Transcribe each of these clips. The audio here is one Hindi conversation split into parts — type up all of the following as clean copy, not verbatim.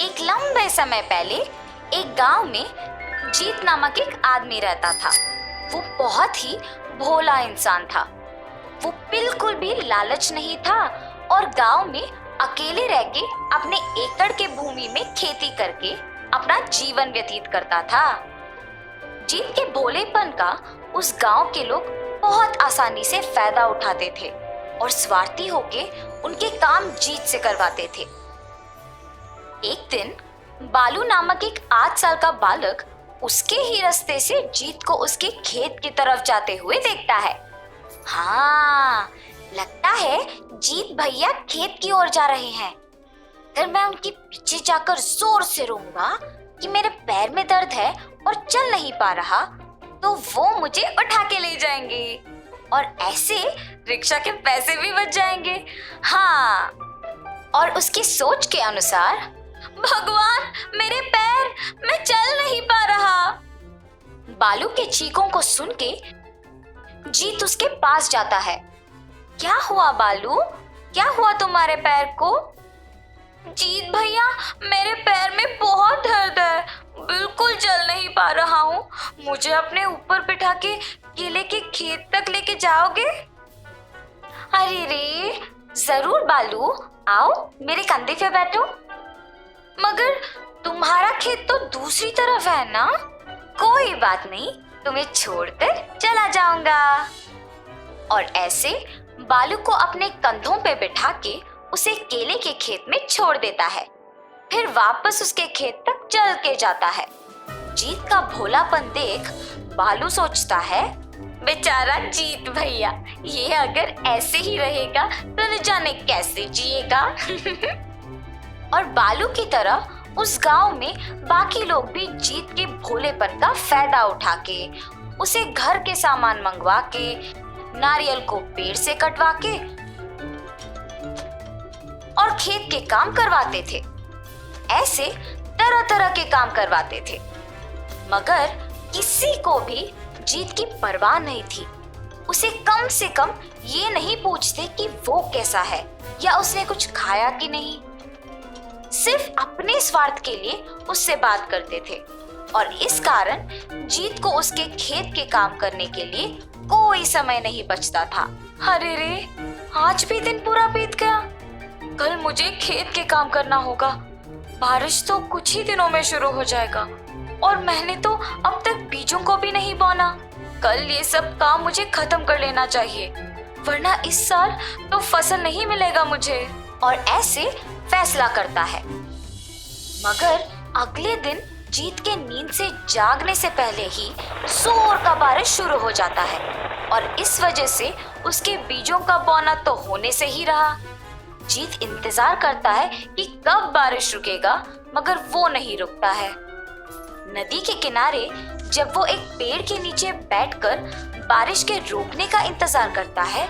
एक लंबे समय पहले एक गांव में जीत नामक एक आदमी रहता था। वो बहुत ही भोला इंसान था। वो बिल्कुल भी लालच नहीं था और गांव में अकेले रह के अपने एकड़ के भूमि में खेती करके अपना जीवन व्यतीत करता था। जीत के भोलेपन का उस गांव के लोग बहुत आसानी से फायदा उठाते थे और स्वार्थी होके उनके काम जीत से करवाते थे। एक दिन बालू नामक एक 8 साल का बालक उसके ही रास्ते से जीत को उसके खेत की तरफ जाते हुए देखता है। हाँ, लगता है जीत भैया खेत की ओर जा रहे हैं। अगर मैं उनके पीछे जाकर जोर से रोऊंगा कि मेरे पैर में दर्द है और चल नहीं पा रहा, तो वो मुझे उठा के ले जाएंगे और ऐसे रिक्शा के पैसे भी बच जाएंगे। हाँ, और उसकी सोच के अनुसार, भगवान मेरे पैर, मैं चल नहीं पा रहा। बालू के चीखों को सुन के जीत उसके पास जाता है। क्या हुआ बालू, क्या हुआ तुम्हारे पैर को? जीत भैया, मेरे पैर में बहुत दर्द है, बिल्कुल चल नहीं पा रहा हूँ। मुझे अपने ऊपर बिठा के केले के खेत तक लेके जाओगे? अरे रे, जरूर बालू, आओ मेरे कंधे पे बैठो। मगर तुम्हारा खेत तो दूसरी तरफ है ना? कोई बात नहीं, तुम्हें छोड़कर चला जाऊंगा। और ऐसे बालू को अपने कंधों पे बिठा के उसे केले के खेत में छोड़ देता है। फिर वापस उसके खेत तक चल के जाता है। जीत का भोलापन देख बालू सोचता है, बेचारा जीत भैया, ये अगर ऐसे ही रहेगा तो न जाने कैसे जिएगा। और बालू की तरह उस गांव में बाकी लोग भी जीत के भोलेपन का फायदा उठा के उसे घर के सामान मंगवा के, नारियल को पेड़ से कटवा के और खेत के काम करवाते थे। ऐसे तरह तरह के काम करवाते थे, मगर किसी को भी जीत की परवाह नहीं थी। उसे कम से कम ये नहीं पूछते कि वो कैसा है या उसने कुछ खाया कि नहीं। सिर्फ अपने स्वार्थ के लिए उससे बात करते थे और इस कारण जीत को उसके खेत के काम करने के लिए कोई समय नहीं बचता था। अरे रे, आज भी दिन पूरा बीत गया। कल मुझे खेत के काम करना होगा। बारिश तो कुछ ही दिनों में शुरू हो जाएगा और मैंने तो अब तक बीजों को भी नहीं बोना। कल ये सब काम मुझे खत्म कर लेना चाहिए, वरना इस साल तो फसल नहीं मिलेगा मुझे। और ऐसे फैसला करता है। मगर अगले दिन जीत के नींद से जागने से पहले ही जोर का बारिश शुरू हो जाता है और इस वजह से उसके बीजों का बोना तो होने से ही रहा। जीत इंतजार करता है कि कब बारिश रुकेगा, मगर वो नहीं रुकता है। नदी के किनारे जब वो एक पेड़ के नीचे बैठकर बारिश के रुकने का इंतजार करता है,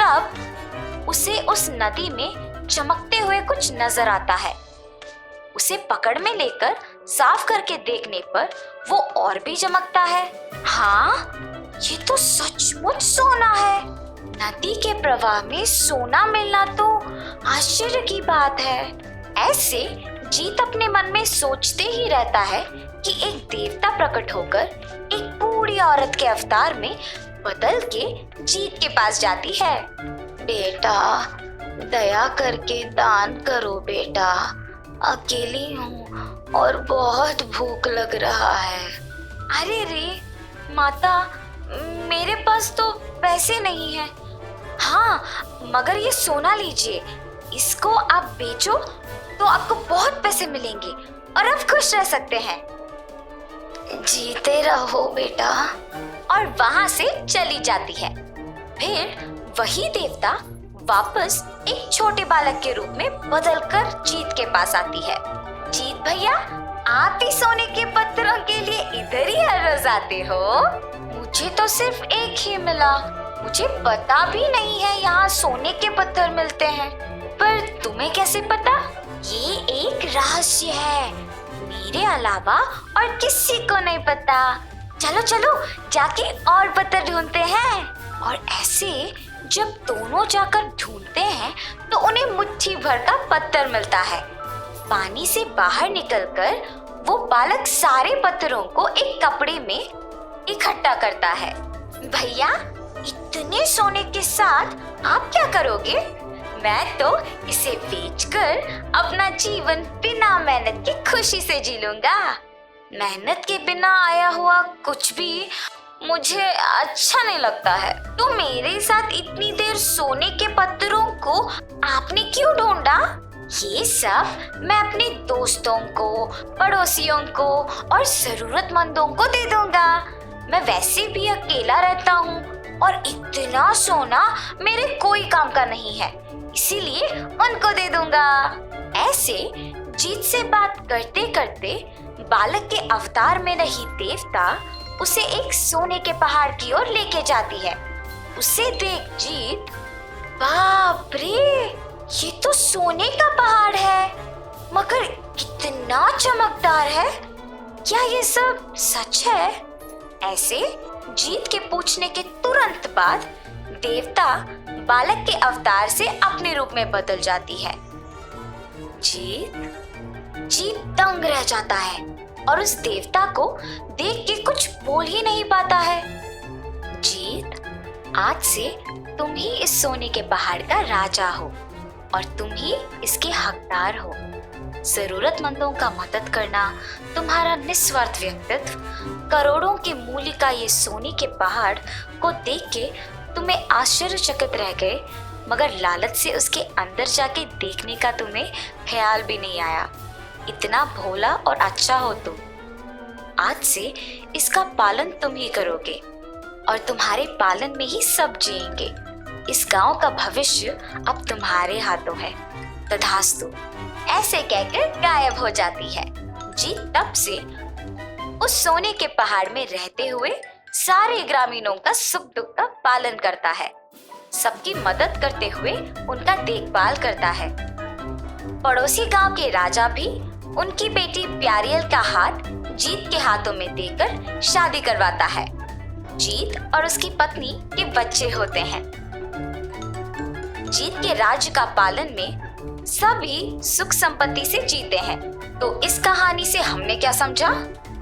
तब उसे उस नदी में चमकते हुए कुछ नजर आता है। उसे पकड़ में लेकर साफ करके देखने पर वो और भी चमकता है। हाँ, ये तो सचमुच सोना है। नदी के प्रवाह में सोना मिलना तो आश्चर्य की बात है। ऐसे जीत अपने मन में सोचते ही रहता है कि एक देवता प्रकट होकर एक बूढ़ी औरत के अवतार में बदल के जीत के पास जाती है। बेटा, दया करके दान करो बेटा, अकेली हूँ और बहुत भूख लग रहा है। अरे रे माता, मेरे पास तो पैसे नहीं है। हाँ, मगर ये सोना लीजिए, इसको आप बेचो तो आपको बहुत पैसे मिलेंगे और आप खुश रह सकते हैं। जीते रहो बेटा। और वहां से चली जाती है। फिर वही देवता वापस एक छोटे बालक के रूप में बदलकर जीत के पास आती है। जीत भैया, आप ही सोने के पत्थरों के लिए इधर ही हर रोज आते हो? मुझे तो सिर्फ एक ही मिला। मुझे पता भी नहीं है यहाँ सोने के पत्थर मिलते हैं। पर तुम्हें कैसे पता? ये एक रहस्य है, मेरे अलावा और किसी को नहीं पता। चलो चलो जाके और पत्थर ढूंढते हैं। और ऐसे जब दोनों जाकर ढूंढते हैं तो उन्हें मुट्ठी भर का पत्थर मिलता है। पानी से बाहर निकलकर वो बालक सारे पत्थरों को एक कपड़े में इकट्ठा करता है। भैया, इतने सोने के साथ आप क्या करोगे? मैं तो इसे बेचकर अपना जीवन बिना मेहनत के खुशी से जी लूंगा। मेहनत के बिना आया हुआ कुछ भी मुझे अच्छा नहीं लगता है। तो मेरे साथ इतनी देर सोने के पत्थरों को आपने क्यों ढूंढा? ये सब मैं अपने दोस्तों को, पड़ोसियों को और जरूरतमंदों को दे दूंगा। मैं वैसे भी अकेला रहता हूँ और इतना सोना मेरे कोई काम का नहीं है, इसीलिए उनको दे दूंगा। ऐसे जीत से बात करते करते बालक के अवतार में रही देवता उसे एक सोने के पहाड़ की ओर लेके जाती है। उसे देख जीत, बाप रे, ये तो सोने का पहाड़ है, मगर कितना चमकदार है। क्या ये सब सच है? ऐसे जीत के पूछने के तुरंत बाद देवता बालक के अवतार से अपने रूप में बदल जाती है। जीत दंग रह जाता है और उस देवता को देख के कुछ बोल ही नहीं पाता है। जीत, आज से तुम ही इस सोने के पहाड़ का राजा हो और तुम ही इसके हकदार हो। जरूरतमंदों का मदद करना तुम्हारा निस्वार्थ व्यक्तित्व, करोड़ों के मूल्य का ये सोने के पहाड़ को देख के तुम्हें आश्चर्यचकित रह गए, मगर लालच से उसके अंदर जाके देखने का तुम्हें ख्याल भी नहीं आया। इतना भोला और अच्छा हो तुम। आज से इसका पालन तुम ही करोगे और तुम्हारे पालन में ही सब जिएंगे। इस गांव का भविष्य अब तुम्हारे हाथों है। तथास्तु। ऐसे कहकर गायब हो जाती है। जीत तब से उस सोने के पहाड़ में रहते हुए सारे ग्रामीणों का सुख दुख का पालन करता है, सबकी मदद करते हुए उनका देखभाल करता है। पड़ोसी गांव के राजा भी उनकी बेटी प्यारियल का हाथ जीत के हाथों में देकर शादी करवाता है। जीत और उसकी पत्नी के बच्चे होते हैं। जीत के राज्य का पालन में सभी सुख संपत्ति से जीते हैं। तो इस कहानी से हमने क्या समझा?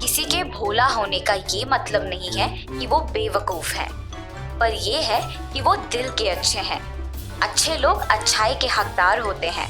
किसी के भोला होने का ये मतलब नहीं है कि वो बेवकूफ है, पर ये है कि वो दिल के अच्छे हैं। अच्छे लोग अच्छाई के हकदार होते हैं।